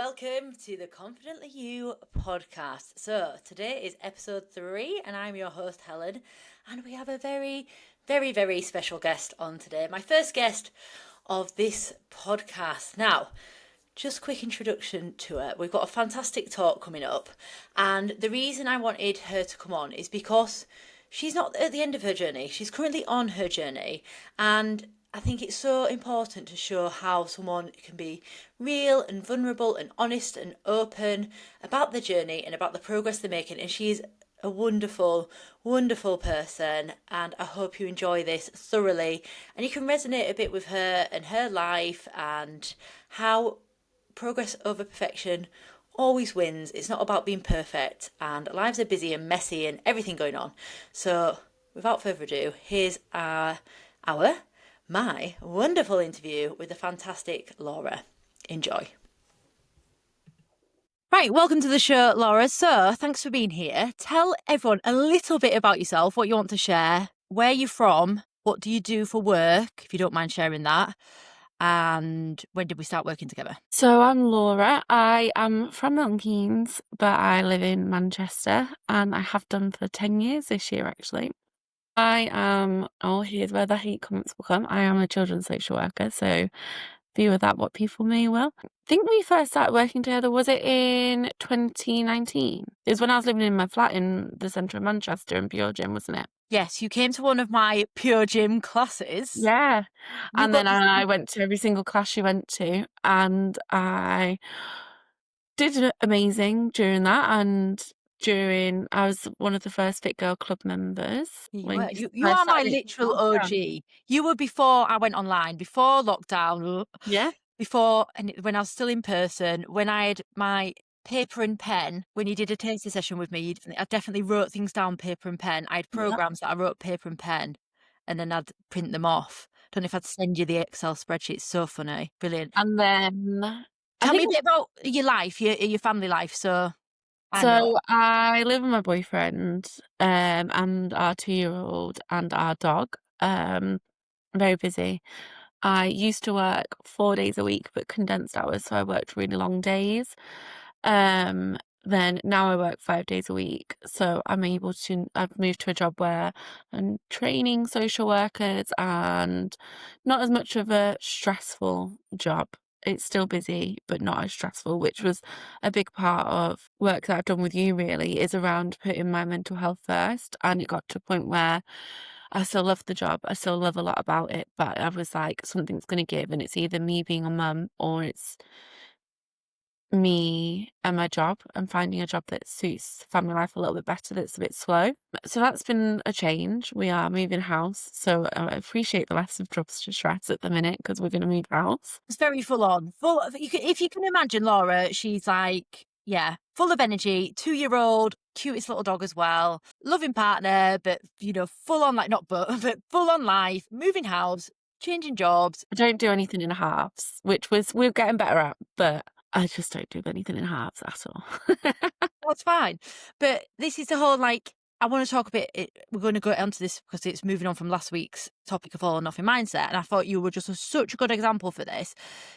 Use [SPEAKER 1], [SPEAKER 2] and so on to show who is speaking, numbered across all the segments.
[SPEAKER 1] welcome to the Confidently You podcast. So, today is episode 3, and I'm your host, Helen, and we have a very special guest on today. My first guest of this podcast. Now, just quick introduction to her. We've got a fantastic talk coming up, and the reason I wanted her to come on is because she's not at the end of her journey. She's currently on her journey, and I think it's so important to show how someone can be real and vulnerable and honest and open about the journey and about the progress they're making. And she's a wonderful person. And I hope you enjoy this thoroughly and you can resonate a bit with her and her life and how progress over perfection always wins. It's not about being perfect, and lives are busy and messy and everything going on. So, without further ado, here's my wonderful interview with the fantastic Laura. Enjoy. Right, welcome to the show, Laura. So, thanks for being here. Tell everyone a little bit about yourself, what you want to share, where you're from, what do you do for work, if you don't mind sharing that, and when did we start working together?
[SPEAKER 2] So I'm Laura. I am from Milton Keynes, but I live in Manchester, and I have done for 10 years this year, actually. Here's where the hate comments will come. I am a children's social worker, so view of that what people may will. I think we first started working together, was it in 2019? It was when I was living in my flat in the centre of Manchester in Pure Gym, wasn't it?
[SPEAKER 1] Yes, you came to one of my Pure Gym classes.
[SPEAKER 2] Yeah.
[SPEAKER 1] You
[SPEAKER 2] And
[SPEAKER 1] got
[SPEAKER 2] then I went to every single class you went to, and I did amazing during that. And I was one of the first Fit Girl Club members.
[SPEAKER 1] You
[SPEAKER 2] When
[SPEAKER 1] were.
[SPEAKER 2] you
[SPEAKER 1] You
[SPEAKER 2] first
[SPEAKER 1] are my
[SPEAKER 2] started it.
[SPEAKER 1] literal
[SPEAKER 2] Oh, yeah.
[SPEAKER 1] OG. You were before I went online, before lockdown,
[SPEAKER 2] Yeah.
[SPEAKER 1] before, and when I was still in person, when I had my paper and pen, when you did a tasting session with me, I definitely wrote things down paper and pen. I had
[SPEAKER 2] Yeah.
[SPEAKER 1] programs that I wrote paper and pen, and then I'd print them off. Don't know if I'd send you the Excel spreadsheet. It's so funny. Brilliant.
[SPEAKER 2] And then I
[SPEAKER 1] Tell me a
[SPEAKER 2] think
[SPEAKER 1] bit about your life, your family life, so I know.
[SPEAKER 2] so. I live with my boyfriend, and our 2-year-old and our dog. Very busy. I used to work 4 days a week, but condensed hours, so I worked really long days. Um, then now I work 5 days a week, so I've moved to a job where I'm training social workers, and not as much of a stressful job. It's still busy, but not as stressful, which was a big part of work that I've done with you really, is around putting my mental health first. And it got to a point where I still love the job. I still love a lot about it, but I was like, something's going to give, and it's either me being a mum or it's me and my job and finding a job that suits family life a little bit better, that's a bit slow. So that's been a change. We are moving house, so I appreciate the less of jobs to stress at the minute because we're going to move house.
[SPEAKER 1] It's very full on. If you can imagine Laura, she's like, yeah, full of energy, 2-year-old, cutest little dog as well, loving partner, but full on but full on life, moving house, changing jobs.
[SPEAKER 2] I don't do anything in halves, which we're getting better at, but I just don't do anything in halves at all.
[SPEAKER 1] That's fine. But this is the whole I want to talk a bit. We're going to go onto this because it's moving on from last week's topic of all or nothing mindset. And I thought you were just such a good example for this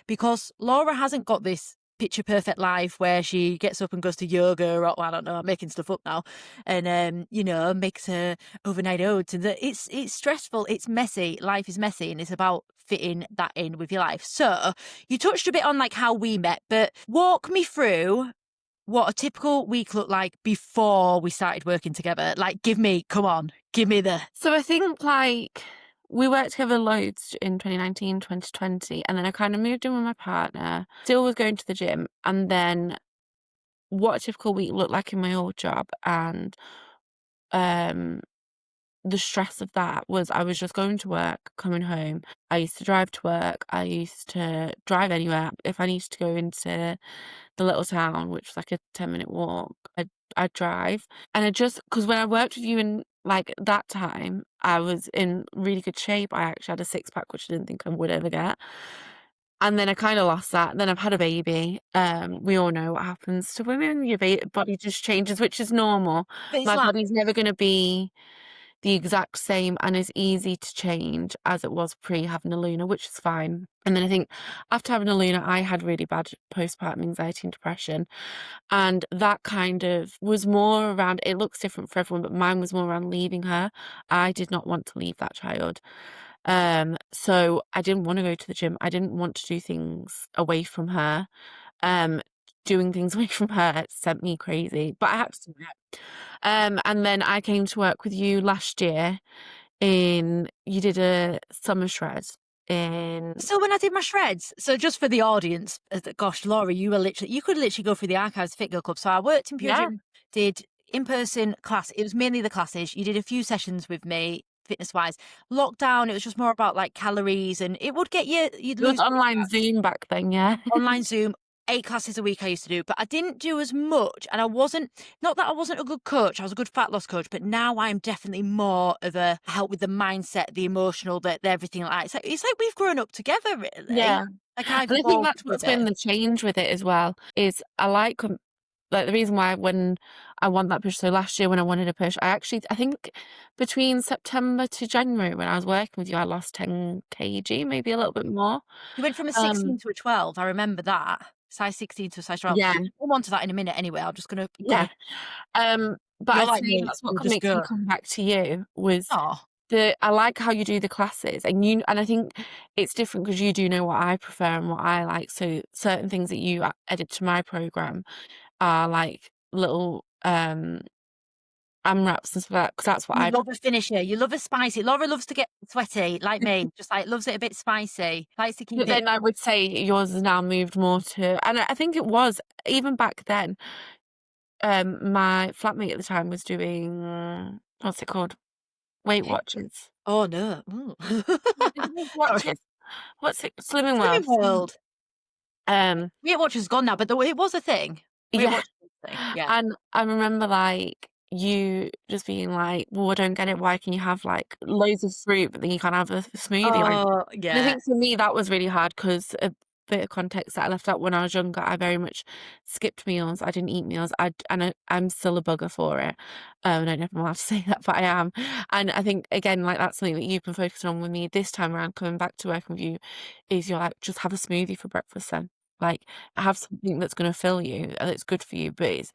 [SPEAKER 1] because Laura hasn't got this picture perfect life where she gets up and goes to yoga or I don't know, I'm making stuff up now, and makes her overnight oats. And it's stressful, it's messy. Life is messy, and it's about fitting that in with your life. So you touched a bit on how we met, but walk me through what a typical week looked like before we started working together. Give me the...
[SPEAKER 2] So I think we worked together loads in 2019, 2020, and then I kind of moved in with my partner, still was going to the gym, and then what a typical week looked like in my old job. And the stress of that was I was just going to work, coming home. I used to drive to work. I used to drive anywhere. If I needed to go into the little town, which was like a 10-minute walk, I'd drive. And because when I worked with you in that time, I was in really good shape. I actually had a six-pack, which I didn't think I would ever get. And then I kind of lost that. Then I've had a baby. We all know what happens to women. Your body just changes, which is normal.
[SPEAKER 1] But it's
[SPEAKER 2] My body's never going to be the exact same and as easy to change as it was pre having a Luna, which is fine. And then I think after having a Luna, I had really bad postpartum anxiety and depression. And that kind of was more around, it looks different for everyone, but mine was more around leaving her. I did not want to leave that child. So I didn't want to go to the gym. I didn't want to do things away from her. Um, Doing things away from her sent me crazy, but I had to do it. And then I came to work with you last year you did a summer shred in,
[SPEAKER 1] So when I did my shreds, so just for the audience, gosh, Laura, you could literally go through the archives of Fit Girl Club. So I worked in Pure
[SPEAKER 2] yeah,
[SPEAKER 1] Gym, did in-person class. It was mainly the classes. You did a few sessions with me, fitness-wise. Lockdown, it was just more about like calories, and it would get you'd
[SPEAKER 2] it was
[SPEAKER 1] lose a bit of
[SPEAKER 2] online
[SPEAKER 1] fat.
[SPEAKER 2] Zoom back then, yeah.
[SPEAKER 1] Online Zoom, 8 classes a week I used to do, but I didn't do as much. And I wasn't, not that I wasn't a good coach, I was a good fat loss coach, but now I'm definitely more of a help with the mindset, the emotional, the everything like that. It's like we've grown up together, really.
[SPEAKER 2] Yeah.
[SPEAKER 1] Like
[SPEAKER 2] And
[SPEAKER 1] I've
[SPEAKER 2] I think
[SPEAKER 1] evolved
[SPEAKER 2] that's
[SPEAKER 1] with
[SPEAKER 2] what's
[SPEAKER 1] it.
[SPEAKER 2] been the change with it as well, is I like the reason why when I want that push, so last year when I wanted a push, I think between September to January when I was working with you, I lost 10 kg, maybe a little bit more.
[SPEAKER 1] You went from a
[SPEAKER 2] Um,
[SPEAKER 1] 16 to a 12. I remember that. Size 16 to a size 12.
[SPEAKER 2] yeah,
[SPEAKER 1] We'll come on to that in a minute anyway. I'm just going to go
[SPEAKER 2] yeah.
[SPEAKER 1] on.
[SPEAKER 2] But
[SPEAKER 1] You're
[SPEAKER 2] I'd
[SPEAKER 1] like
[SPEAKER 2] say
[SPEAKER 1] me.
[SPEAKER 2] that's what
[SPEAKER 1] You'll
[SPEAKER 2] could
[SPEAKER 1] just
[SPEAKER 2] make me
[SPEAKER 1] go,
[SPEAKER 2] come back to you was
[SPEAKER 1] oh,
[SPEAKER 2] I like how you do the classes and I think it's different because you do know what I prefer and what I like. So certain things that you edit to my program are like little AMRAPs and stuff like that, 'cause that's what
[SPEAKER 1] you
[SPEAKER 2] I
[SPEAKER 1] love a finisher. You love a spicy. Laura loves to get sweaty, like me. Just like loves it a bit spicy. Likes to keep
[SPEAKER 2] but
[SPEAKER 1] it.
[SPEAKER 2] then I would say yours has now moved more to, and I think it was even back then, my flatmate at the time was doing, what's it called? Weight Watchers.
[SPEAKER 1] Oh no. Ooh. Sorry.
[SPEAKER 2] Watchers. What's it? Slimming
[SPEAKER 1] Slimming
[SPEAKER 2] World.
[SPEAKER 1] World.
[SPEAKER 2] Um,
[SPEAKER 1] Weight Watchers gone now, but it was a thing. Weight
[SPEAKER 2] yeah.
[SPEAKER 1] Watchers was a thing. Yeah.
[SPEAKER 2] And I remember, like, you just being like, "Well, I don't get it. Why can you have, like, loads of fruit, but then you can't have a smoothie?" Like,
[SPEAKER 1] Oh
[SPEAKER 2] and I
[SPEAKER 1] yeah.
[SPEAKER 2] think for me, that was really hard because a bit of context that I left out when I was younger, I very much skipped meals. I didn't eat meals. I'm still a bugger for it. I don't know if I'm allowed to say that, but I am. And I think, again, like, that's something that you've been focusing on with me this time around, coming back to working with you, is you're like, "Just have a smoothie for breakfast then." Like, have something that's gonna fill you and it's good for you, but it's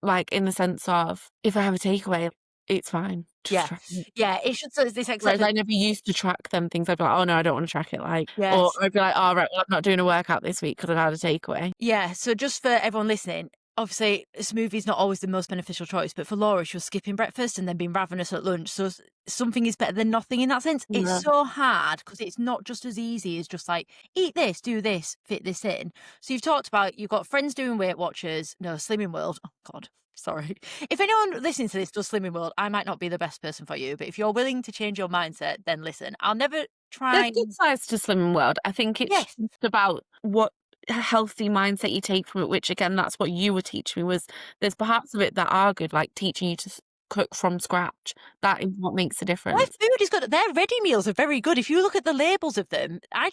[SPEAKER 2] like in the sense of if I have a takeaway, it's fine. Just
[SPEAKER 1] Yeah.
[SPEAKER 2] track it.
[SPEAKER 1] Yeah. It should so this
[SPEAKER 2] Whereas
[SPEAKER 1] acceptance.
[SPEAKER 2] I never used to track them things. I'd be like, "Oh, no, I don't wanna track it," like, or
[SPEAKER 1] Yes.
[SPEAKER 2] I'd be like, "Oh, right, well, I'm not doing a workout this week because 'cause I've had a takeaway."
[SPEAKER 1] Yeah, so just for everyone listening, obviously a smoothie's not always the most beneficial choice, but for Laura, she was skipping breakfast and then being ravenous at lunch. So something is better than nothing in that sense. It's
[SPEAKER 2] Yeah.
[SPEAKER 1] so hard because it's not just as easy as just like eat this, do this, fit this in. So you've talked about you've got friends doing Weight Watchers, no Slimming World. Oh God, sorry. If anyone listening to this does Slimming World, I might not be the best person for you, but if you're willing to change your mindset, then listen. I'll never
[SPEAKER 2] There's
[SPEAKER 1] try.
[SPEAKER 2] good sides to Slimming World. I think it's
[SPEAKER 1] Yes,
[SPEAKER 2] just about what healthy mindset you take from it, which again, that's what you were teaching me was there's parts of it that are good, like teaching you to cook from scratch. That is what makes a
[SPEAKER 1] their
[SPEAKER 2] difference.
[SPEAKER 1] food is good. Their ready meals are very good. If you look at the labels of them, I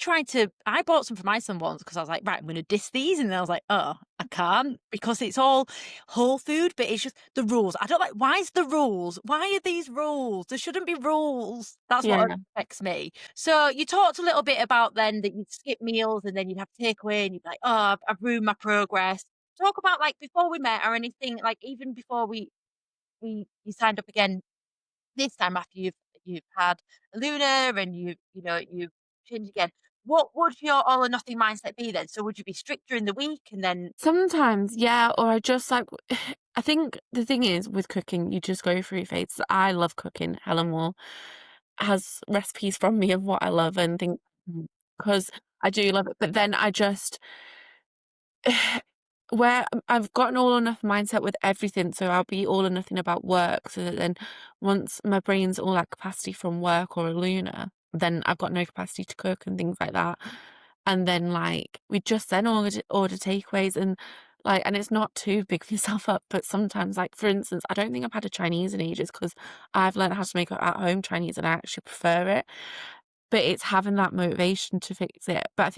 [SPEAKER 1] bought some for my son once because I was like, right, I'm going to diss these. And then I was like, oh, I can't because it's all whole food, but it's just the rules. I don't like, why is the rules? Why are these rules? There shouldn't be rules. That's what
[SPEAKER 2] Yeah.
[SPEAKER 1] affects me. So you talked a little bit about then that you'd skip meals and then you'd have takeaway and you'd be like, oh, I've ruined my progress. Talk about like before we met or anything, like even before you signed up again this time after you've had a Luna and you've changed again, what would your all or nothing mindset be then? So would you be strict during the week and then
[SPEAKER 2] Sometimes, yeah, or I just like I think the thing is with cooking, you just go through phases. I love cooking. Helen will has recipes from me of what I love and think because I do love it. But then I just where I've got an all or nothing mindset with everything, so I'll be all or nothing about work. So that then once my brain's all at capacity from work or a Luna, then I've got no capacity to cook and things like that. And then like we just then order takeaways and like and it's not to big myself up, but sometimes like for instance, I don't think I've had a Chinese in ages because I've learned how to make at home Chinese and I actually prefer it. But it's having that motivation to fix it. But I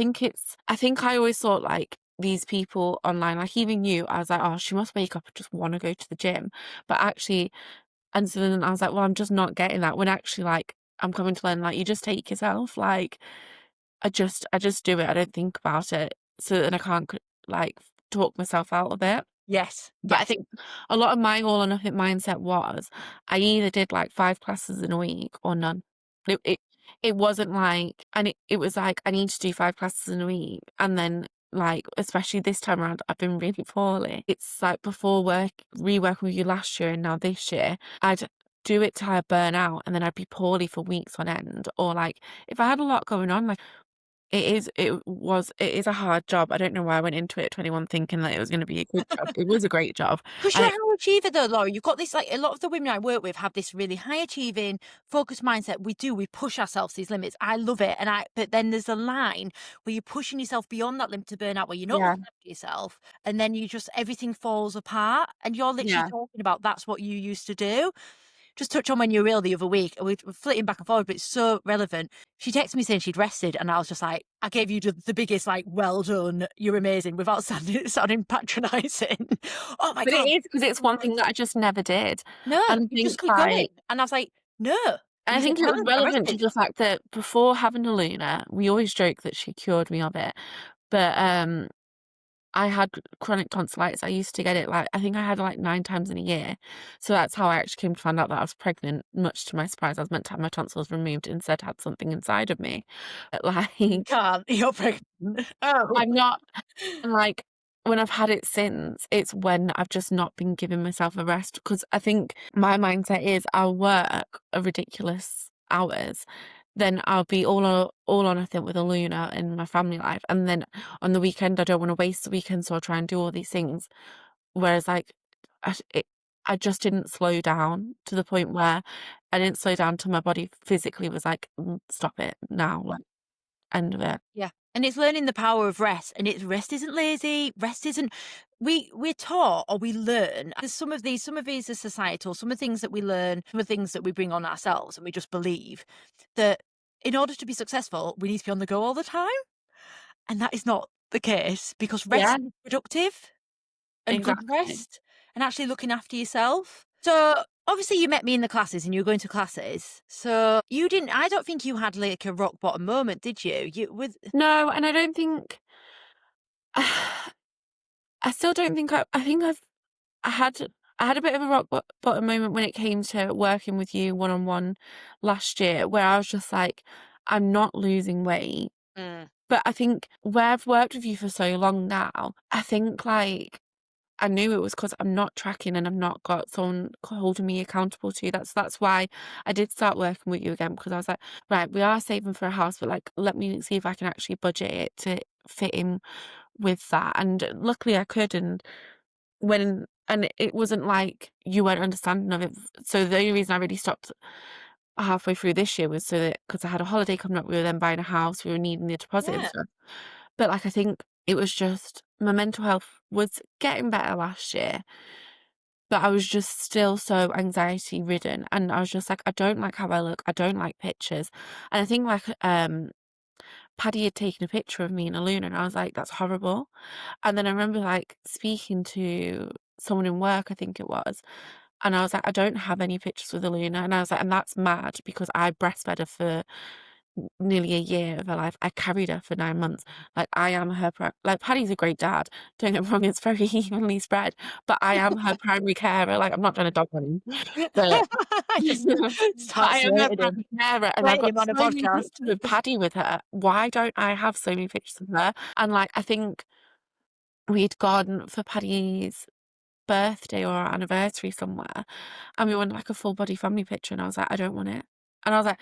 [SPEAKER 2] think I always thought, like, these people online, like even you, I was like, "Oh, she must wake up and just wanna go to the gym." But actually, And so then I was like, "Well, I'm just not getting that," when actually, like, I'm coming to learn, like, you just take yourself, like, I just do it, I don't think about it, so then I can't like, talk myself out of it.
[SPEAKER 1] Yes,
[SPEAKER 2] But I
[SPEAKER 1] yes.
[SPEAKER 2] think a lot of my all or nothing mindset was, I either did, like, 5 classes in a week or none. It wasn't like, and it was like, I need to do 5 classes in a week, and then, like, especially this time around, I've been really poorly. It's like before reworking with you last year and now this year, I'd do it till I burn out, and then I'd be poorly for weeks on end, or, like, if I had a lot going on, like, it is a hard job. I don't know why I went into it at 21 thinking that it was gonna be a good job. It was a great job,
[SPEAKER 1] Because
[SPEAKER 2] and
[SPEAKER 1] you're a
[SPEAKER 2] it
[SPEAKER 1] high achiever though, Laura. You've got this, like, a lot of the women I work with have this really high achieving, focused mindset. We push ourselves these limits. I love it. But then there's a line where you're pushing yourself beyond that limit to burn out, where you're not
[SPEAKER 2] yeah,
[SPEAKER 1] looking after yourself. And then everything falls apart. And you're literally
[SPEAKER 2] yeah.
[SPEAKER 1] talking about that's what you used to do. Just touch on when you were ill the other week. We're flitting back and forward, but it's so relevant. She texted me saying she'd rested, and I was just like, I gave you the biggest, like, well done, you're amazing, without sounding patronising. Oh my
[SPEAKER 2] But it
[SPEAKER 1] God.
[SPEAKER 2] is, 'cause it's one thing that I just never did,
[SPEAKER 1] No,
[SPEAKER 2] and I
[SPEAKER 1] you just
[SPEAKER 2] think,
[SPEAKER 1] keep going.
[SPEAKER 2] like,
[SPEAKER 1] And I was like, no. And you said,
[SPEAKER 2] it was
[SPEAKER 1] Helen, I
[SPEAKER 2] relevant to
[SPEAKER 1] rested.
[SPEAKER 2] the fact that before having a Luna, we always joke that she cured me of it, but, I had chronic tonsillitis. I used to get it, like, I think I had it, like, 9 times in a year. So that's how I actually came to find out that I was pregnant, much to my surprise. I was meant to have my tonsils removed, instead had something inside of me. But,
[SPEAKER 1] You
[SPEAKER 2] like,
[SPEAKER 1] can't. You're pregnant. Oh.
[SPEAKER 2] I'm not, and, like, when I've had it since, it's when I've just not been giving myself a rest, because I think my mindset is I'll work a ridiculous hours, then I'll be all or nothing with a Luna in my family life, and then on the weekend, I don't wanna waste the weekend, so I'll try and do all these things. Whereas, like, I just didn't slow down to the point where I didn't slow down till my body physically was like, stop it now, like, end of it."
[SPEAKER 1] Yeah. And it's learning the power of rest. And it's rest isn't lazy. Rest isn't we're taught or we learn. There's some of these are societal, some of the things that we learn, some of the things that we bring on ourselves, and we just believe that in order to be successful, we need to be on the go all the time. And that is not the case, because rest
[SPEAKER 2] Yeah,
[SPEAKER 1] is productive and good
[SPEAKER 2] exactly.
[SPEAKER 1] rest and actually looking after yourself. So obviously you met me in the classes and you were going to classes. So I don't think you had like a rock bottom moment, did you? You with
[SPEAKER 2] No, and I don't think I still don't think I think I had I had a bit of a rock bottom moment when it came to working with you one on one last year, where I was just like, I'm not losing weight.
[SPEAKER 1] Mm.
[SPEAKER 2] But I think where I've worked with you for so long now, I think, like, I knew it was because 'cause I'm not tracking and I've not got someone holding me accountable to. That's why I did start working with you again, because I was like, "Right, we are saving for a house, but, like, let me see if I can actually budget it to fit in with that." And luckily I could, and it wasn't like you weren't understanding of it. So the only reason I really stopped halfway through this year was so that because I had a holiday coming up, we were then buying a house, we were needing the deposit and
[SPEAKER 1] Yeah.
[SPEAKER 2] stuff. But, like, I think it was just my mental health was getting better last year, but I was just still so anxiety ridden, and I was just like, "I don't like how I look, I don't like pictures." And I think, like, Paddy had taken a picture of me in a Luna, and I was like, "That's horrible." And then I remember, like, speaking to someone in work, I think it was, and I was like, "I don't have any pictures with a Luna." And I was like, "And that's mad because I breastfed her for nearly a year of her life. I carried her for 9 months. Like, I am her like, Paddy's a great dad. Don't get me wrong, it's very evenly spread, but I am her primary carer. Like, I'm not trying to dog on him, but
[SPEAKER 1] I just
[SPEAKER 2] but
[SPEAKER 1] start
[SPEAKER 2] I am her
[SPEAKER 1] slating him.
[SPEAKER 2] primary carer, and I've
[SPEAKER 1] Slating
[SPEAKER 2] got
[SPEAKER 1] him on
[SPEAKER 2] so
[SPEAKER 1] a
[SPEAKER 2] many
[SPEAKER 1] podcast.
[SPEAKER 2] pictures of Paddy with her. Why don't I have so many pictures of her? And, like, I think we'd gone for Paddy's birthday or our anniversary somewhere, and we wanted, like, a full body family picture, and I was like, "I don't want it." And I was like,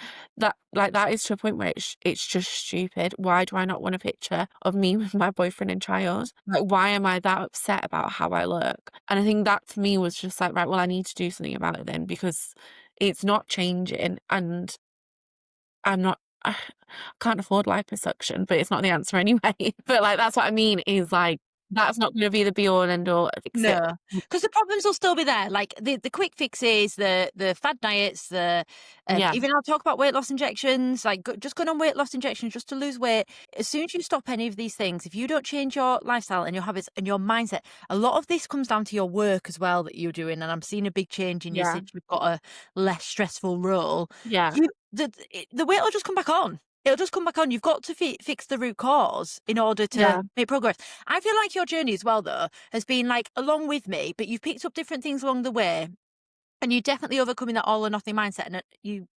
[SPEAKER 2] that is to a point where it's just stupid. Why do I not want a picture of me with my boyfriend and child? Like, why am I that upset about how I look? And I think that for me was just like, right, well, I need to do something about it then, because it's not changing, and I'm not I can't afford liposuction, but it's not the answer anyway. But, like, that's what I mean is, like, That's not gonna be the be all and end all, fix it.
[SPEAKER 1] No, because the problems will still be there, like the quick fixes, the fad diets,
[SPEAKER 2] Yeah,
[SPEAKER 1] even I'll talk about weight loss injections, like just going on weight loss injections just to lose weight. As soon as you stop any of these things, if you don't change your lifestyle and your habits and your mindset, a lot of this comes down to your work as well that you're doing, and I'm seeing a big change in you
[SPEAKER 2] yeah,
[SPEAKER 1] since you've got a less stressful role.
[SPEAKER 2] yeah,
[SPEAKER 1] The weight will just come back on. It'll just come back on. You've got to fix the root cause in order to
[SPEAKER 2] yeah.
[SPEAKER 1] make progress. I feel like your journey as well, though, has been like along with me, but you've picked up different things along the way, and you're definitely overcoming that all or nothing mindset. And you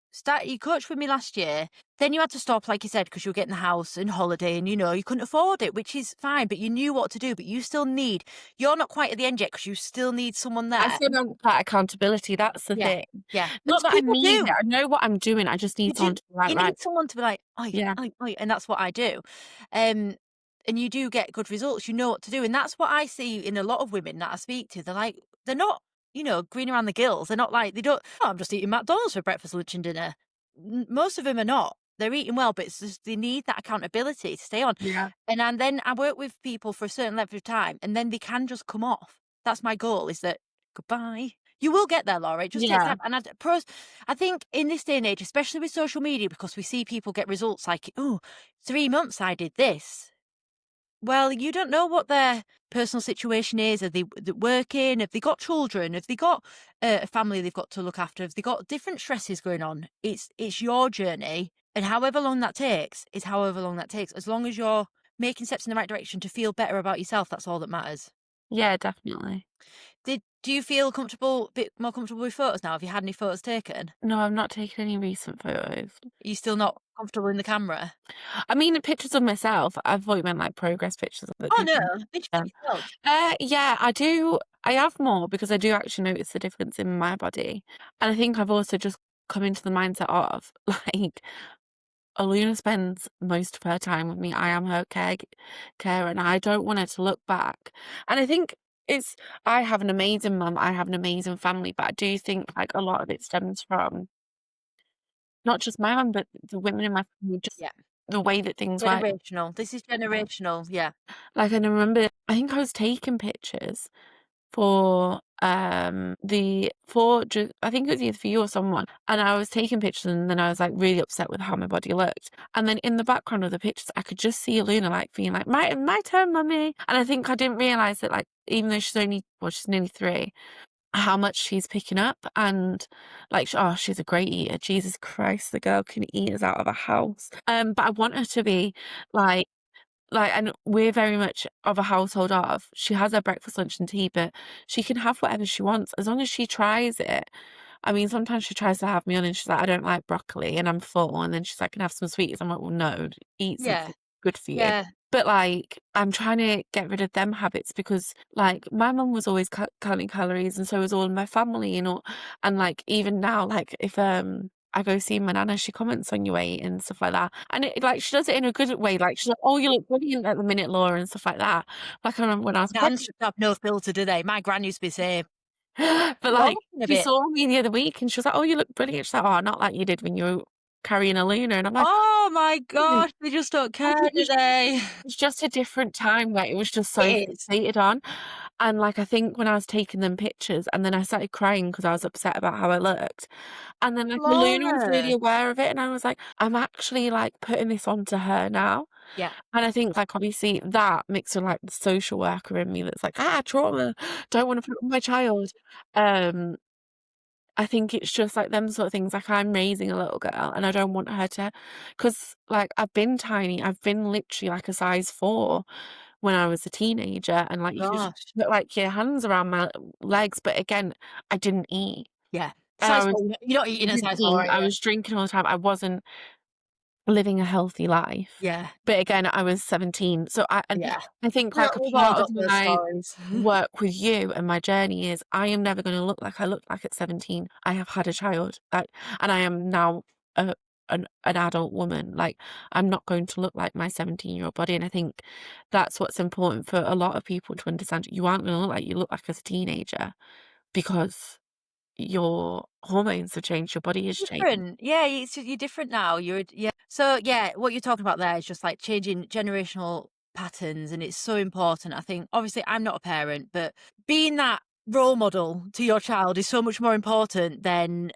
[SPEAKER 1] coached with me last year, then you had to stop, like you said, because you were getting the house and holiday, and you couldn't afford it, which is fine. But you knew what to do. But you still need. You're not quite at the end yet because you still need someone
[SPEAKER 2] I
[SPEAKER 1] there.
[SPEAKER 2] still want that accountability, that's the
[SPEAKER 1] Yeah,
[SPEAKER 2] thing.
[SPEAKER 1] yeah.
[SPEAKER 2] Not
[SPEAKER 1] Because
[SPEAKER 2] that I
[SPEAKER 1] people
[SPEAKER 2] need it,
[SPEAKER 1] do.
[SPEAKER 2] I know what I'm doing, I just
[SPEAKER 1] You
[SPEAKER 2] need
[SPEAKER 1] do.
[SPEAKER 2] someone to be like,
[SPEAKER 1] You need
[SPEAKER 2] "Right."
[SPEAKER 1] someone to be like, "Oi,
[SPEAKER 2] Yeah,
[SPEAKER 1] oi, oi," and that's what I do. Um, and you do get good results, you know what to do, and that's what I see in a lot of women that I speak to. They're not, green around the gills. They're not like they don't, "Oh, I'm just eating McDonald's for breakfast, lunch, and dinner." Most of them are not. They're eating well, but it's just they need that accountability to stay on.
[SPEAKER 2] yeah,
[SPEAKER 1] And then I work with people for a certain length of time, and then they can just come off. That's my goal is that goodbye. You will get there, Laura. It just takes
[SPEAKER 2] yeah,
[SPEAKER 1] time. And I think in this day and age, especially with social media, because we see people get results like, oh, 3 months I did this. Well, you don't know what their personal situation is. Are they working? Have they got children? Have they got a family they've got to look after? Have they got different stresses going on? It's your journey, and however long that takes is however long that takes. As long as you're making steps in the right direction to feel better about yourself, that's all that matters.
[SPEAKER 2] yeah, definitely.
[SPEAKER 1] Do you feel bit more comfortable with photos now? Have you had any photos taken?
[SPEAKER 2] No, I've not taken any recent photos.
[SPEAKER 1] Are you still not comfortable in the camera?
[SPEAKER 2] I mean, the pictures of myself, I thought you meant, like, progress pictures that
[SPEAKER 1] Oh, no,
[SPEAKER 2] people
[SPEAKER 1] pictures of
[SPEAKER 2] um,
[SPEAKER 1] yourself.
[SPEAKER 2] yeah, I do. I have more because I do actually notice the difference in my body, and I think I've also just come into the mindset of, like, Aluna spends most of her time with me. I am her carer, and I don't want her to look back. And I think it's I have an amazing mum, I have an amazing family, but I do think, like, a lot of it stems from not just my mum, but the women in my family, just
[SPEAKER 1] Yeah,
[SPEAKER 2] the way that things work.
[SPEAKER 1] generational. This is generational, yeah.
[SPEAKER 2] Like, I remember I think I was taking pictures for, for ju I think it was either for you or someone, and I was taking pictures, and then I was, like, really upset with how my body looked, and then in the background of the pictures, I could just see Luna, like, being like, My turn, mummy," and I think I didn't realise that, like, even though she's nearly 3, how much she's picking up, and, like, she's a great eater, Jesus Christ, the girl can eat us out of a house, but I want her to be, like, and we're very much of a household of, she has her breakfast, lunch, and tea, but she can have whatever she wants as long as she tries it. I mean, sometimes she tries to have me on and she's like, "I don't like broccoli," and I'm full, and then she's like, "Can I have some sweets?" I'm like, "Well, no, eat
[SPEAKER 1] Yeah,
[SPEAKER 2] something good for you."
[SPEAKER 1] yeah.
[SPEAKER 2] But, like, I'm trying to get rid of them habits because, like, my mum was always counting calories and so was all of my family, and, like, even now, like, if, I go see my nana, she comments on your weight and stuff like that, and like, she does it in a good way, like, she's like, "Oh, you look brilliant at the minute, Laura," and stuff like that. Like, I remember when I was
[SPEAKER 1] Nans
[SPEAKER 2] pregnant,
[SPEAKER 1] just have no filter, do they? My gran used to be the same.
[SPEAKER 2] but,
[SPEAKER 1] We're all
[SPEAKER 2] like,
[SPEAKER 1] looking a
[SPEAKER 2] she
[SPEAKER 1] bit,
[SPEAKER 2] saw me the other week and she was like, "Oh, you look brilliant." She's like, "Oh, not like you did when you were carrying a Luna," and I'm like,
[SPEAKER 1] "Oh my
[SPEAKER 2] "Mm."
[SPEAKER 1] gosh, they just don't
[SPEAKER 2] I
[SPEAKER 1] care,
[SPEAKER 2] think
[SPEAKER 1] do they?"
[SPEAKER 2] it's just a different time where it was just so
[SPEAKER 1] It is.
[SPEAKER 2] fixated on, and, like, I think when I was taking them pictures and then I started crying because I was upset about how I looked, and then, like, Luna was really
[SPEAKER 1] Laura.
[SPEAKER 2] aware of it, and I was like, "I'm actually, like, putting this onto her now."
[SPEAKER 1] Yeah,
[SPEAKER 2] And I think, like, obviously that mixed with, like, the social worker in me that's like, trauma, don't wanna put it on my child." Um, I think it's just, like, them sort of things, like, I'm raising a little girl, and I don't want her to, because like, I've been tiny, I've been literally, like, a size 4 when I was a teenager, and, like, you could just
[SPEAKER 1] gosh.
[SPEAKER 2] put, like, your hands around my legs, but again, I didn't eat,
[SPEAKER 1] Yeah.
[SPEAKER 2] and I
[SPEAKER 1] Size 4,
[SPEAKER 2] was
[SPEAKER 1] you're not eating
[SPEAKER 2] I
[SPEAKER 1] at
[SPEAKER 2] didn't
[SPEAKER 1] size 4,
[SPEAKER 2] eat,
[SPEAKER 1] are
[SPEAKER 2] I
[SPEAKER 1] you?
[SPEAKER 2] was drinking all the time, I wasn't living a healthy life.
[SPEAKER 1] Yeah,
[SPEAKER 2] But again, I was 17, so
[SPEAKER 1] yeah.
[SPEAKER 2] I think,
[SPEAKER 1] We're
[SPEAKER 2] like, a
[SPEAKER 1] we've all
[SPEAKER 2] part of
[SPEAKER 1] got those
[SPEAKER 2] my
[SPEAKER 1] stories.
[SPEAKER 2] work with you and my journey is I am never gonna look like I looked like at 17. I have had a child, and I am now a an adult woman, like, I'm not going to look like my 17-year-old body, and I think that's what's important for a lot of people to understand. You aren't gonna look like you look like as a teenager because your hormones have changed, your body has changed.
[SPEAKER 1] Different. Yeah, it's you're different now. Yeah. So, yeah, what you're talking about there is just, like, changing generational patterns, and it's so important. I think obviously I'm not a parent, but being that role model to your child is so much more important than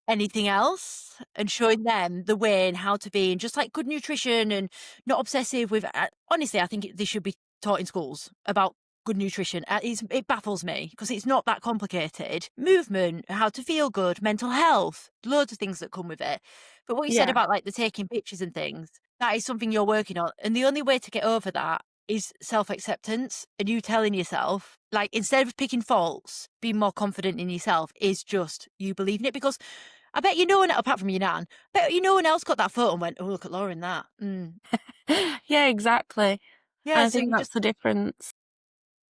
[SPEAKER 1] anything else, and showing them the way and how to be, and just like good nutrition and not obsessive with honestly, I think this should be taught in schools about good nutrition. It baffles me because it's not that complicated. Movement, how to feel good, mental health, loads of things that come with it. But what you said
[SPEAKER 2] Yeah.
[SPEAKER 1] about like the taking pictures and things, that is something you're working on, and the only way to get over that is self-acceptance, and you telling yourself, like, instead of picking faults, being more confident in yourself is just you believing it. Because I bet no one, apart from your nan, bet no one else got that photo and went, "Oh, look at Laura in that."
[SPEAKER 2] Yeah, exactly.
[SPEAKER 1] Yeah,
[SPEAKER 2] And I
[SPEAKER 1] so
[SPEAKER 2] think
[SPEAKER 1] you just
[SPEAKER 2] that's the difference.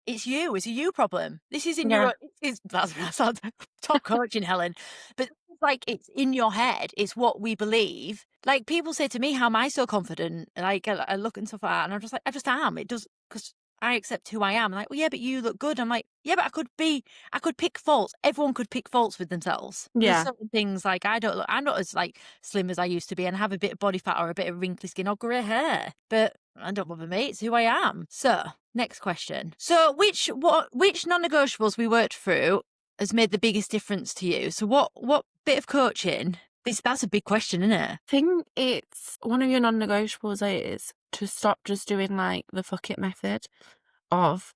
[SPEAKER 1] it's a you problem. This is in
[SPEAKER 2] Yeah.
[SPEAKER 1] your it's that sounds top coaching, Helen, but it's like it's in your head. It's what we believe. Like, people say to me, "How am I so confident?" And I look and stuff like that, and I'm just like, "I just am." It does, because I accept who I am. Like, "Well, yeah, but you look good." I'm like, "Yeah, but I could pick faults. Everyone could pick faults with themselves. There's
[SPEAKER 2] Yeah.
[SPEAKER 1] certain things like I'm not as like slim as I used to be, and have a bit of body fat or a bit of wrinkly skin or grey hair, but I don't bother me. It's who I am." So, next question. So, which non-negotiables we worked through has made the biggest difference to you? So, what bit of coaching? That's a big question, isn't it?
[SPEAKER 2] I think it's one of your non-negotiables is to stop just doing like the fuck it method of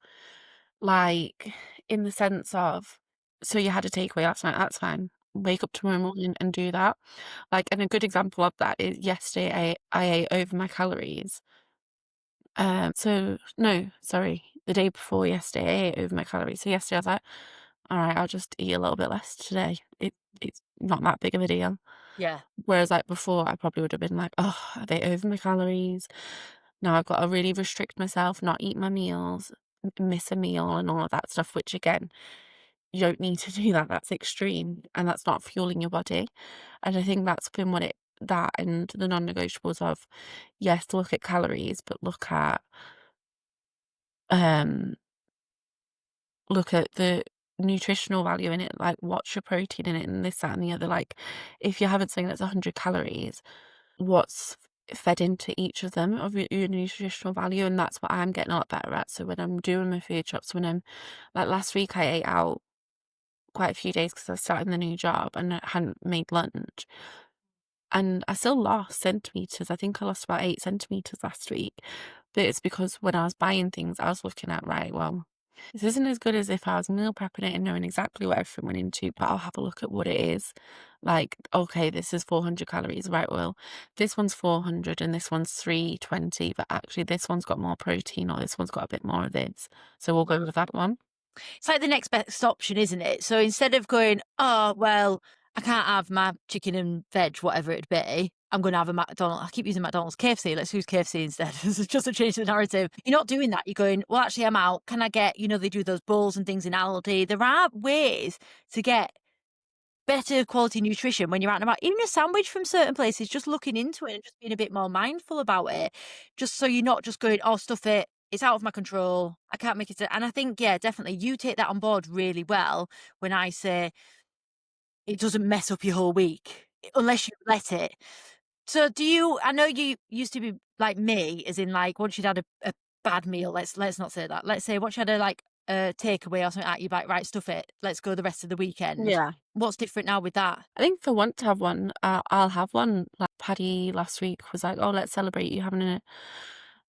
[SPEAKER 2] like in the sense of, so you had a takeaway last night, that's fine. Wake up tomorrow morning and do that. Like, and a good example of that is yesterday I ate over my calories. So no, sorry, the day before yesterday I ate over my calories. So yesterday I was like, all right, I'll just eat a little bit less today. It's not that big of a deal.
[SPEAKER 1] Yeah.
[SPEAKER 2] Whereas like before, I probably would have been like, oh, I've ate over my calories. Now I've got to really restrict myself, not eat my meals, miss a meal, and all of that stuff. Which again, you don't need to do that. That's extreme, and that's not fueling your body. And I think that's been what it that and the non-negotiables of, yes, look at calories, but um look at the nutritional value in it, like what's your protein in it and this, that, and the other. Like if you're having something that's 100 calories, what's fed into each of them of your nutritional value, and that's what I'm getting a lot better at. So when I'm doing my food shops, when I'm like last week I ate out quite a few days because I was starting the new job and I hadn't made lunch. And I still lost centimeters. I think I lost about 8 centimeters last week. But it's because when I was buying things, I was looking at, right, well, this isn't as good as if I was meal prepping it and knowing exactly what everything went into, but I'll have a look at what it is. Like, okay, this is 400 calories, right? Well, this one's 400 and this one's 320, but actually this one's got more protein or this one's got a bit more of this. So we'll go with that one.
[SPEAKER 1] It's like the next best option, isn't it? So instead of going, "Oh, well, I can't have my chicken and veg, whatever it be, I'm going to have a McDonald's." I keep using McDonald's, KFC. Let's use KFC instead. This is just to change the narrative. You're not doing that. You're going, "Well, actually, I'm out. Can I get, they do those bowls and things in Aldi." There are ways to get better quality nutrition when you're out and about. Even a sandwich from certain places, just looking into it and just being a bit more mindful about it, just so you're not just going, "Oh, stuff it. It's out of my control. I can't make it." And I think, yeah, definitely you take that on board really well when I say it doesn't mess up your whole week unless you let it. So I know you used to be like me, as in like once you'd had a bad meal, let's not say that. Let's say once you had a takeaway or something like that, you're like, "Right, stuff it. Let's go the rest of the weekend."
[SPEAKER 2] Yeah.
[SPEAKER 1] What's different now with that?
[SPEAKER 2] I think for want to have one, I'll have one. Like Paddy last week was like, "Oh, let's celebrate you having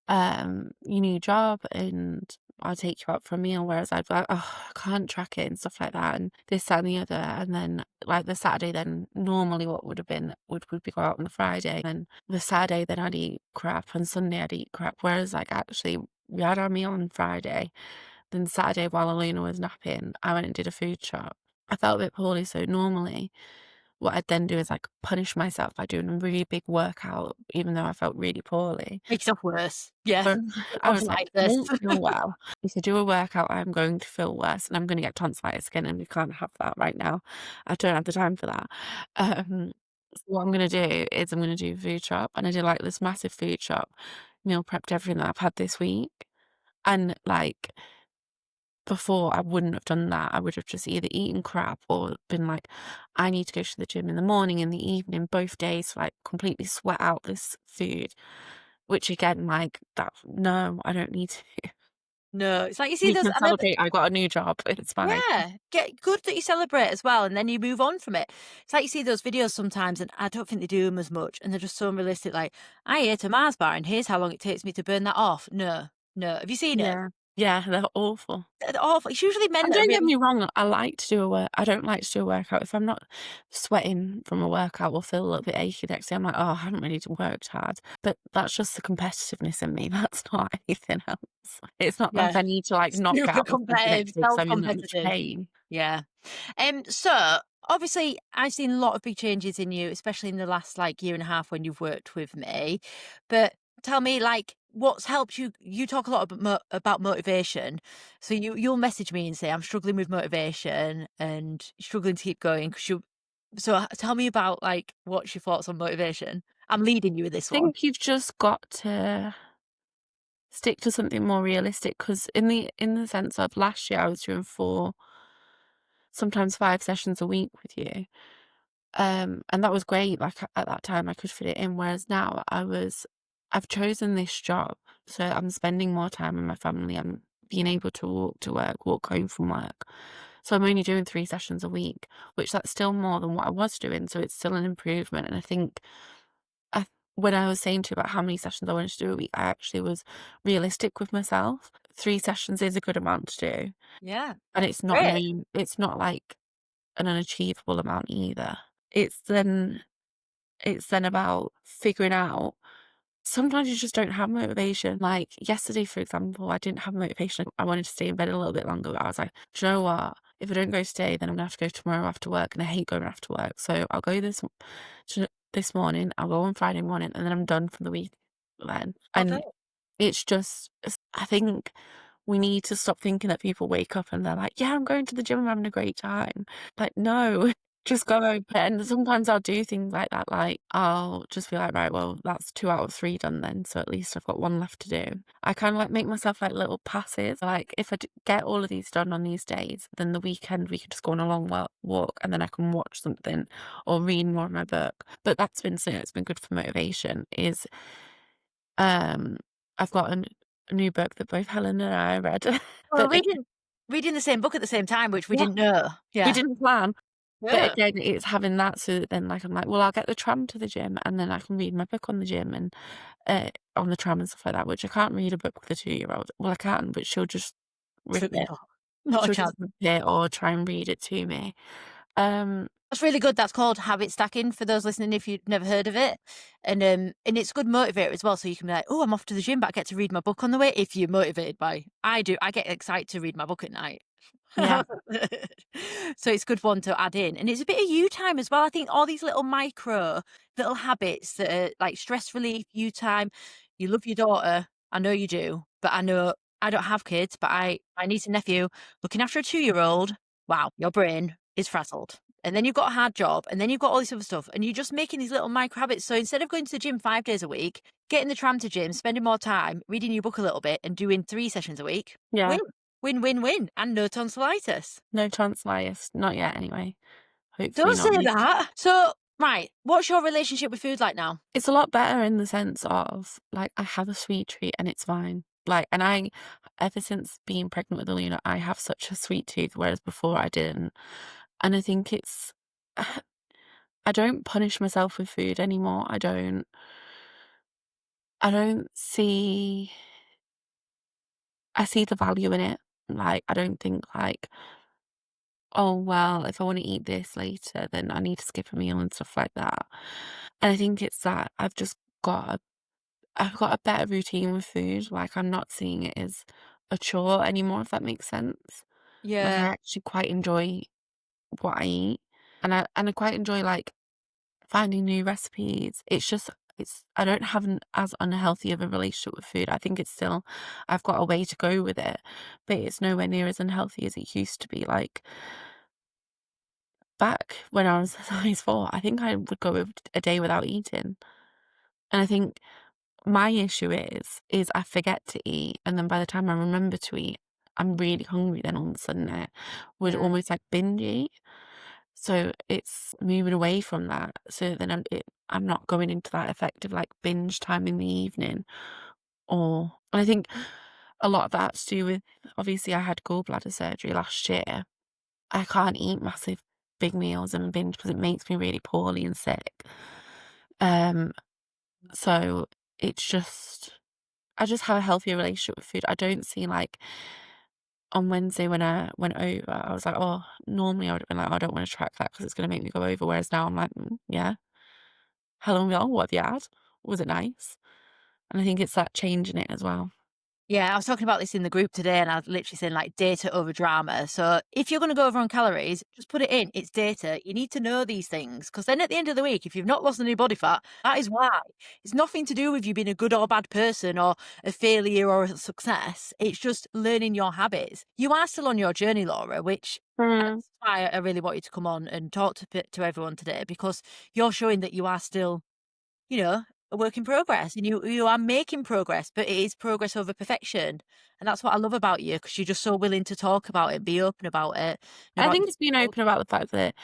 [SPEAKER 2] your new job, and I'll take you out for a meal." Whereas I'd be like, "Oh, I can't track it and stuff like that, and this, that, and the other." And then like the Saturday, then normally what would have been would be go out on the Friday, and the Saturday then I'd eat crap, and Sunday I'd eat crap. Whereas like actually we had our meal on Friday, then Saturday while Aluna was napping, I went and did a food shop. I felt a bit poorly, so normally what I'd then do is like punish myself by doing a really big workout, even though I felt really poorly.
[SPEAKER 1] Makes it worse. Yeah.
[SPEAKER 2] But I
[SPEAKER 1] Dogs
[SPEAKER 2] was like,
[SPEAKER 1] like
[SPEAKER 2] I
[SPEAKER 1] this.
[SPEAKER 2] won't feel well. If I do a workout, I'm going to feel worse and I'm going to get tonsillitis again, and we can't have that right now. I don't have the time for that. So what I'm going to do is I'm going to do a food shop, and I did like this massive food shop, meal prepped everything that I've had this week. And like before, I wouldn't have done that. I would have just either eaten crap or been like, I need to go to the gym in the morning, in the evening, both days, like completely sweat out this food. which again, like, that no, I don't need to.
[SPEAKER 1] No, it's like you see
[SPEAKER 2] We
[SPEAKER 1] those.
[SPEAKER 2] can
[SPEAKER 1] I know.
[SPEAKER 2] celebrate I got a new job, it's fine.
[SPEAKER 1] Yeah, get good that you celebrate as well, and then you move on from it. It's like you see those videos sometimes, and I don't think they do them as much, and they're just so unrealistic. Like, I ate a Mars bar, and here's how long it takes me to burn that off. No, no. Have you seen it?
[SPEAKER 2] Yeah. Yeah, they're awful.
[SPEAKER 1] They're awful. It's usually men
[SPEAKER 2] And
[SPEAKER 1] that are
[SPEAKER 2] don't get
[SPEAKER 1] really.
[SPEAKER 2] me wrong, I don't like to do a workout. If I'm not sweating from a workout or feel a little bit achy next day, I'm like, "Oh, I haven't really worked hard." But that's just the competitiveness in me, that's not anything else. It's not like
[SPEAKER 1] Yeah,
[SPEAKER 2] I need to, like, knock
[SPEAKER 1] super
[SPEAKER 2] out my food the
[SPEAKER 1] competitive,
[SPEAKER 2] next day because 'cause I'm in that much
[SPEAKER 1] self-competitive.
[SPEAKER 2] pain.
[SPEAKER 1] Yeah. So obviously I've seen a lot of big changes in you, especially in the last like year and a half when you've worked with me. But tell me, like, what's helped you? You talk a lot about motivation. So you'll message me and say I'm struggling with motivation and struggling to keep going because you. So tell me about like what's your thoughts on motivation? I'm leading you with this
[SPEAKER 2] I
[SPEAKER 1] one.
[SPEAKER 2] think you've just got to stick to something more realistic because in the sense of last year, I was doing 4, sometimes 5 sessions a week with you. And that was great, like, at that time, I could fit it in, whereas now I've chosen this job, so I'm spending more time with my family, I'm being able to walk to work, walk home from work. So I'm only doing 3 sessions a week, which that's still more than what I was doing, so it's still an improvement, and I think I when I was saying to you about how many sessions I wanted to do a week, I actually was realistic with myself. 3 sessions is a good amount to do,
[SPEAKER 1] Yeah,
[SPEAKER 2] and it's not
[SPEAKER 1] great.
[SPEAKER 2] it's not like an unachievable amount either. It's then it's then about figuring out sometimes you just don't have motivation. Like yesterday, for example, I didn't have motivation. I wanted to stay in bed a little bit longer, but I was like, "Do you know what? If I don't go today, then I'm gonna have to go tomorrow after work, and I hate going after work. So I'll go this morning, I'll go on Friday morning, and then I'm done for the week then."
[SPEAKER 1] Okay.
[SPEAKER 2] And I think we need to stop thinking that people wake up and they're like, "Yeah, I'm going to the gym, I'm having a great time." Like, no, just go over and sometimes I'll do things like that, like, I'll just be like, "Right, well, that's 2 out of 3 done then, so at least I've got 1 left to do." I kinda, like, make myself, like, little passes, like, if I get all of these done on these days, then the weekend we could just go on a long walk, and then I can watch something or read more of my book. But that's been something that's been good for motivation is, um, I've got a new book that both Helen and I read
[SPEAKER 1] Well,
[SPEAKER 2] that
[SPEAKER 1] reading the same book at the same time, which we
[SPEAKER 2] yeah,
[SPEAKER 1] didn't know.
[SPEAKER 2] we
[SPEAKER 1] Yeah.
[SPEAKER 2] didn't plan. But
[SPEAKER 1] Yeah.
[SPEAKER 2] again, it's having that so that then, like, I'm like, "Well, I'll get the tram to the gym, and then I can read my book on the gym and, on the tram and stuff like that," which I can't read a book with a 2-year-old. Well, I can, but she'll just rip
[SPEAKER 1] Absolutely
[SPEAKER 2] it.
[SPEAKER 1] not. Not a
[SPEAKER 2] She'll
[SPEAKER 1] chance.
[SPEAKER 2] just rip it or try and read it to me. Um,
[SPEAKER 1] That's really good. That's called habit stacking for those listening if you've never heard of it. And it's a good motivator as well. So you can be like, oh, I'm off to the gym, but I get to read my book on the way if you're motivated by I do. I get excited to read my book at night.
[SPEAKER 2] yeah,
[SPEAKER 1] So it's a good one to add in. And it's a bit of you time as well. I think all these little habits that are like stress relief, you time. You love your daughter. I know you do, but I know I don't have kids, but my niece and nephew looking after a 2-year-old. Wow, your brain is frazzled. And then you've got a hard job, and then you've got all this other stuff, and you're just making these little micro habits. So instead of going to the gym 5 days a week, getting the tram to gym, spending more time, reading your book a little bit, and doing 3 sessions a week,
[SPEAKER 2] yeah.
[SPEAKER 1] win, win, win, win, and no tonsillitis.
[SPEAKER 2] No tonsillitis. Not yet anyway. Hopefully
[SPEAKER 1] Don't
[SPEAKER 2] not.
[SPEAKER 1] say that. So, right, what's your relationship with food like now?
[SPEAKER 2] It's a lot better in the sense of, like, I have a sweet treat and it's fine. Like, and I ever since being pregnant with Alina, I have such a sweet tooth, whereas before I didn't. And I think it's I don't punish myself with food anymore. I don't see I see the value in it. Like, I don't think like, "Oh, well, if I wanna eat this later, then I need to skip a meal," and stuff like that. And I think it's that got I've got a better routine with food, like, I'm not seeing it as a chore anymore, if that makes sense. Like, I
[SPEAKER 1] Yeah,
[SPEAKER 2] actually quite enjoy what I eat, and I quite enjoy, like, finding new recipes. I don't have an as unhealthy of a relationship with food. I think it's still I've got a way to go with it, but it's nowhere near as unhealthy as it used to be, like, back when I was a size 4, I think I would go a day without eating, and I think my issue is I forget to eat, and then by the time I remember to eat, I'm really hungry then all of a sudden I would
[SPEAKER 1] yeah.
[SPEAKER 2] almost, like, binge eat. So it's moving away from that. So then I'm not going into that effective like binge time in the evening. And I think a lot of that's to do with, obviously I had gallbladder surgery last year. I can't eat massive big meals and binge because it makes me really poorly and sick. Um, so it's just I just have a healthier relationship with food. I don't see like on Wednesday when I went over, I was like, oh, normally I would have been like, oh, I don't want to track that because it's going to make me go over. Whereas now I'm like, yeah, Helen, well, what have you had? Was it nice? And I think it's that change in it as well.
[SPEAKER 1] Yeah, I was talking about this in the group today, and I was literally saying like data over drama. So if you're going to go over on calories, just put it in. It's data. You need to know these things because then at the end of the week, if you've not lost any body fat, that is why. It's nothing to do with you being a good or bad person or a failure or a success. It's just learning your habits. You are still on your journey, Laura, which
[SPEAKER 2] Mm.
[SPEAKER 1] that's why I really want you to come on and talk to everyone today because you're showing that you are still, a work in progress and you are making progress, but it is progress over perfection. And that's what I love about you because you're just so willing to talk about it, be open about it, and
[SPEAKER 2] I
[SPEAKER 1] about
[SPEAKER 2] think
[SPEAKER 1] your
[SPEAKER 2] it's being
[SPEAKER 1] struggles.
[SPEAKER 2] open about the fact that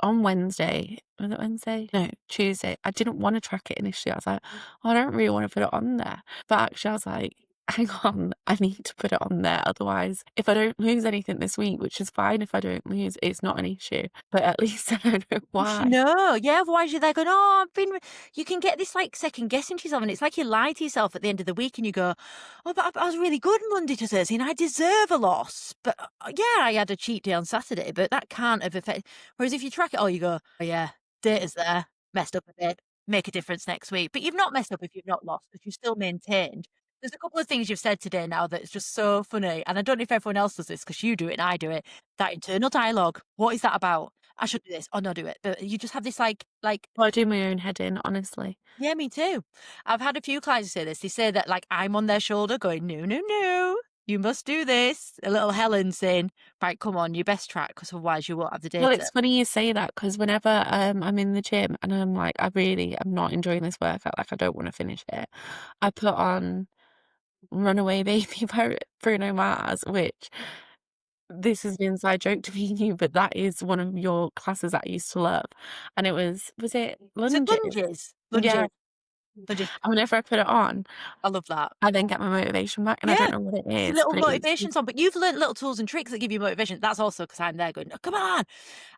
[SPEAKER 2] on Wednesday, was it Wednesday? No, Tuesday. I didn't want to track it initially. I was like, oh, I don't really want to put it on there. But actually, I was like, hang on, I need to put it on there. Otherwise, if I don't lose anything this week, which is fine if I don't lose, it's not an issue. But at least I know
[SPEAKER 1] You should
[SPEAKER 2] why.
[SPEAKER 1] know, yeah, otherwise you're there going, "Oh, I've been" you can get this, like, second guessing to yourself, and it's like you lie to yourself at the end of the week and you go, "Oh, but I was really good Monday to Thursday and I deserve a loss." But, yeah, I had a cheat day on Saturday, but that can't have affected. Whereas if you track it all, you go, "Oh, yeah, data's there, messed up a bit, make a difference next week." But you've not messed up if you've not lost because you've still maintained. There's a couple of things you've said today now that's just so funny, and I don't know if everyone else does this because you do it and I do it. That internal dialogue, what is that about? I should do this. Oh, no, do it. But you just have this like
[SPEAKER 2] Well, I do my own head in, honestly.
[SPEAKER 1] yeah, me too. I've had a few clients say this. They say that like I'm on their shoulder going, no, no, no, you must do this. A little Helen saying, right, come on, you best track because otherwise you won't have the
[SPEAKER 2] Well,
[SPEAKER 1] data.
[SPEAKER 2] it's funny you say that because whenever I'm in the gym and I'm like, I really am not enjoying this workout, like I don't want to finish it, I put on Runaway Baby by Bruno Mars, which this is an inside joke between you, but that is one of your classes that I used to love. And it was it
[SPEAKER 1] Is it
[SPEAKER 2] lunges?
[SPEAKER 1] lunges?
[SPEAKER 2] Yeah,
[SPEAKER 1] Lunges. Lunges.
[SPEAKER 2] and whenever I put it on,
[SPEAKER 1] I love that.
[SPEAKER 2] I then get my motivation back, and I
[SPEAKER 1] Yeah.
[SPEAKER 2] don't know what it
[SPEAKER 1] It's a
[SPEAKER 2] is,
[SPEAKER 1] little
[SPEAKER 2] but it's
[SPEAKER 1] motivation song, but you've learnt little tools and tricks that give you motivation. That's also because I'm there going, oh, come on.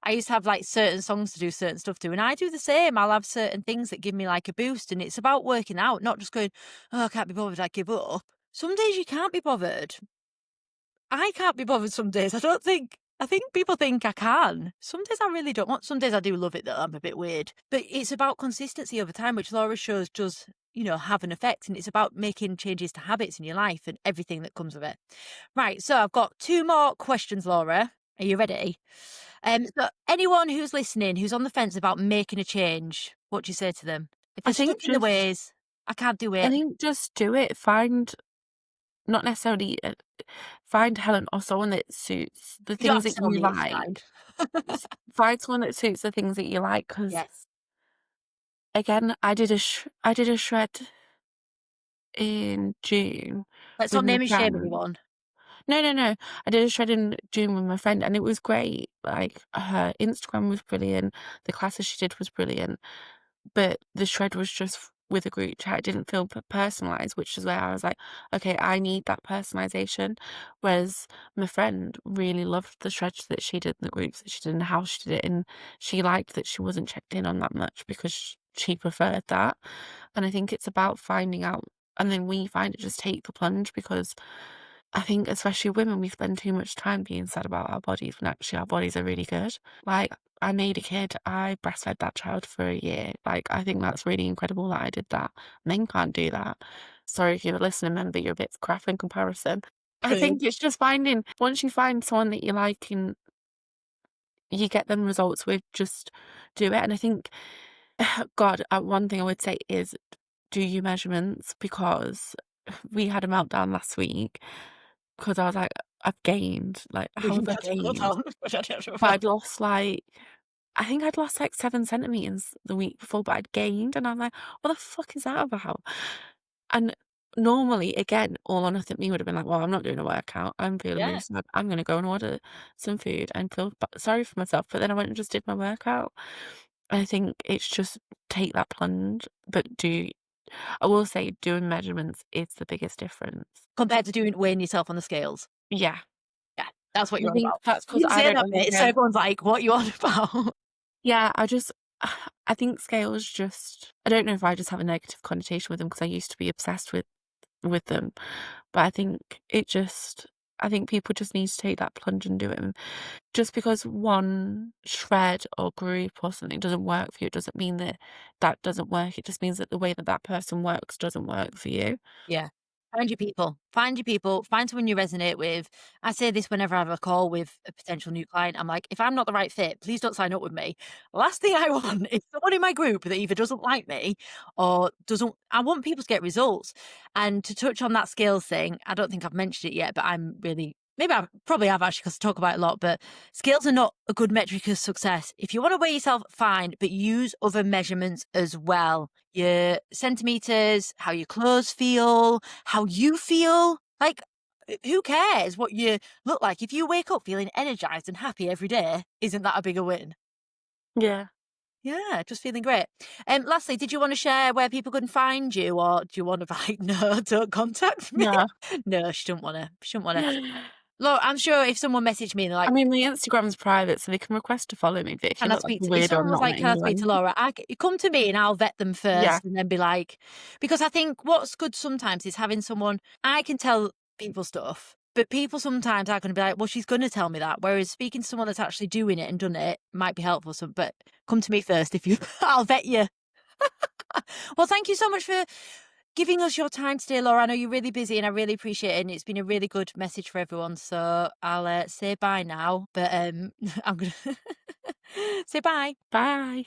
[SPEAKER 1] I used to have like certain songs to do certain stuff to, and I do the same. I'll have certain things that give me like a boost, and it's about working out, not just going, oh, I can't be bothered, I give up. Some days you can't be bothered. I can't be bothered some days. I think people think I can. Some days I really don't want. Some days I do love it though. I'm a bit weird. But it's about consistency over time, which Laura shows does, have an effect. And it's about making changes to habits in your life and everything that comes with it. Right. So I've got two more questions, Laura. Are you ready? So anyone who's listening, who's on the fence about making a change, what do you say to them? If
[SPEAKER 2] I
[SPEAKER 1] they're stuck
[SPEAKER 2] think
[SPEAKER 1] in the
[SPEAKER 2] just
[SPEAKER 1] ways, I can't do
[SPEAKER 2] I
[SPEAKER 1] it.
[SPEAKER 2] think just do it. Find not necessarily find Helen or someone that suits the
[SPEAKER 1] You don't
[SPEAKER 2] things
[SPEAKER 1] have to
[SPEAKER 2] that
[SPEAKER 1] tell
[SPEAKER 2] you
[SPEAKER 1] me it's
[SPEAKER 2] like.
[SPEAKER 1] fine.
[SPEAKER 2] Find someone that suits the things that you like. Because
[SPEAKER 1] Yes.
[SPEAKER 2] again, I did a shred in June
[SPEAKER 1] Let's
[SPEAKER 2] with
[SPEAKER 1] not
[SPEAKER 2] my
[SPEAKER 1] name and shame
[SPEAKER 2] friend.
[SPEAKER 1] anyone.
[SPEAKER 2] No, no, no. I did a shred in June with my friend, and it was great. Like, her Instagram was brilliant, the classes she did was brilliant, but the shred was just with a group chat. It didn't feel personalized, which is where I was like, okay, I need that personalization. Whereas my friend really loved the shreds that she did, the groups that she did, and how she did it, and she liked that she wasn't checked in on that much because she preferred that. And I think it's about finding out, and then we find it, just take the plunge, because I think especially women, we spend too much time being sad about our bodies when actually our bodies are really good. Like, I made a kid, I breastfed that child for a year. Like, I think that's really incredible that I did that. Men can't do that. Sorry if you're a listening member, you're a bit crap in comparison. I
[SPEAKER 1] Brilliant.
[SPEAKER 2] think it's just finding, once you find someone that you like and you get them results with, just do it. And I think, God, one thing I would say is do your measurements, because we had a meltdown last week because I was like, "I've gained, like, how have I
[SPEAKER 1] Hold
[SPEAKER 2] gained?"
[SPEAKER 1] on.
[SPEAKER 2] But I'd lost, like, I think I'd lost, like, 7 centimeters the week before, but I'd gained, and I'm like, "What the fuck is that about?" And normally, again, all or nothing me would have been like, "Well, I'm not doing a workout. I'm feeling really
[SPEAKER 1] Yeah.
[SPEAKER 2] sad. I'm gonna go and order some food and feel sorry for myself." But then I went and just did my workout. I think it's just take that plunge, but I will say doing measurements is the biggest difference.
[SPEAKER 1] Compared to doing weighing yourself on the scales.
[SPEAKER 2] Yeah.
[SPEAKER 1] Yeah, that's what
[SPEAKER 2] I
[SPEAKER 1] you're on
[SPEAKER 2] think
[SPEAKER 1] about.
[SPEAKER 2] that's
[SPEAKER 1] You
[SPEAKER 2] 'cause
[SPEAKER 1] didn't
[SPEAKER 2] I
[SPEAKER 1] say
[SPEAKER 2] don't
[SPEAKER 1] that
[SPEAKER 2] really
[SPEAKER 1] bit, so
[SPEAKER 2] know.
[SPEAKER 1] everyone's like, "What you on about?"
[SPEAKER 2] Yeah, I think scales just I don't know if I just have a negative connotation with them because I used to be obsessed with them, but I think people just need to take that plunge and do it, and just because one shred or group or something doesn't work for you, doesn't mean that that doesn't work. It just means that the way that that person works doesn't work for you.
[SPEAKER 1] Yeah. Find your people. Find your people. Find someone you resonate with. I say this whenever I have a call with a potential new client. I'm like, if I'm not the right fit, please don't sign up with me. Last thing I want is someone in my group that either doesn't like me or doesn't. I want people to get results. And to touch on that skills thing, I don't think I've mentioned it yet, but I'm really. Maybe I probably have actually because I talk about it a lot, but skills are not a good metric of success. If you want to weigh yourself, fine, but use other measurements as well. Your centimeters, how your clothes feel, how you feel. Like, who cares what you look like? If you wake up feeling energized and happy every day, isn't that a bigger win?
[SPEAKER 2] Yeah.
[SPEAKER 1] Yeah, just feeling great. Lastly, did you want to share where people can find you, or do you want to like, no, don't contact me?
[SPEAKER 2] No.
[SPEAKER 1] No, she don't want to. She don't want to. Look, I'm sure if someone messaged me and they're
[SPEAKER 2] I
[SPEAKER 1] like,
[SPEAKER 2] mean, my Instagram's private, so they can request to follow me, but if you
[SPEAKER 1] "Can I
[SPEAKER 2] look like
[SPEAKER 1] speak
[SPEAKER 2] a
[SPEAKER 1] to," if
[SPEAKER 2] weirdo,
[SPEAKER 1] someone
[SPEAKER 2] I'm
[SPEAKER 1] was
[SPEAKER 2] not
[SPEAKER 1] like, "Can
[SPEAKER 2] letting
[SPEAKER 1] I
[SPEAKER 2] you
[SPEAKER 1] speak to
[SPEAKER 2] in.
[SPEAKER 1] Laura?" You come to me and I'll vet them
[SPEAKER 2] Yeah.
[SPEAKER 1] first and then be like, because I think what's good sometimes is having someone I can tell people stuff, but people sometimes are going to be like, "Well, she's going to tell me that." Whereas speaking to someone that's actually doing it and done it might be helpful. So, but come to me first if you, I'll vet you. Well, thank you so much for giving us your time today, Laura. I know you're really busy and I really appreciate it. And it's been a really good message for everyone. So I'll say bye now, but I'm going to say bye.
[SPEAKER 2] Bye.